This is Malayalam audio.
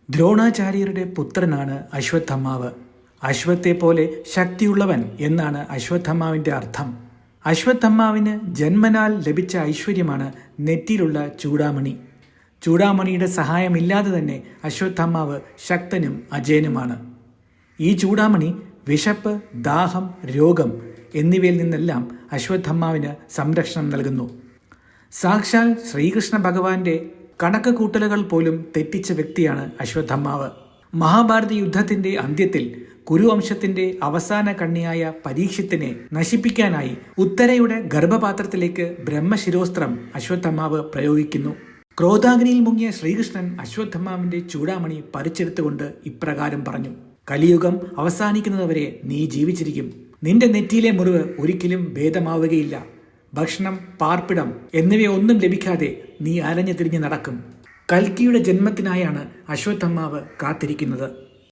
ദ്രോണാചാര്യരുടെ പുത്രനാണ് അശ്വത്ഥമാവ്. അശ്വത്തെ പോലെ ശക്തിയുള്ളവൻ എന്നാണ് അശ്വത്ഥമാവിൻ്റെ അർത്ഥം. അശ്വത്ഥമാവിന് ജന്മനാൽ ലഭിച്ച ഐശ്വര്യമാണ് നെറ്റിയിലുള്ള ചൂടാമണി. ചൂടാമണിയുടെ സഹായമില്ലാതെ തന്നെ അശ്വത്ഥമാവ് ശക്തനും അജയനുമാണ്. ഈ ചൂടാമണി വിശപ്പ്, ദാഹം, രോഗം എന്നിവയിൽ നിന്നെല്ലാം അശ്വത്ഥമാവിന് സംരക്ഷണം നൽകുന്നു. സാക്ഷാൽ ശ്രീകൃഷ്ണ ഭഗവാന്റെ കണക്ക് കൂട്ടലുകൾ പോലും തെറ്റിച്ച വ്യക്തിയാണ് അശ്വത്ഥമാവ്. മഹാഭാരത യുദ്ധത്തിന്റെ അന്ത്യത്തിൽ കുരുവംശത്തിന്റെ അവസാന കണ്ണിയായ പരീക്ഷത്തിനെ നശിപ്പിക്കാനായി ഉത്തരയുടെ ഗർഭപാത്രത്തിലേക്ക് ബ്രഹ്മശിരോസ്ത്രം അശ്വത്ഥമാവ് പ്രയോഗിക്കുന്നു. ക്രോധാഗ്നിയിൽ മുങ്ങിയ ശ്രീകൃഷ്ണൻ അശ്വത്ഥമാവിന്റെ ചൂടാമണി പറിച്ചെടുത്തുകൊണ്ട് ഇപ്രകാരം പറഞ്ഞു: കലിയുഗം അവസാനിക്കുന്നതുവരെ നീ ജീവിച്ചിരിക്കും. നിന്റെ നെറ്റിയിലെ മുറിവ് ഒരിക്കലും ഭേദമാവുകയില്ല. ഭക്ഷണം, പാർപ്പിടം എന്നിവയൊന്നും ലഭിക്കാതെ നീ അലഞ്ഞു തിരിഞ്ഞ് നടക്കും. കൽക്കിയുടെ ജന്മത്തിനായാണ് അശ്വത്ഥമാവ് കാത്തിരിക്കുന്നത്.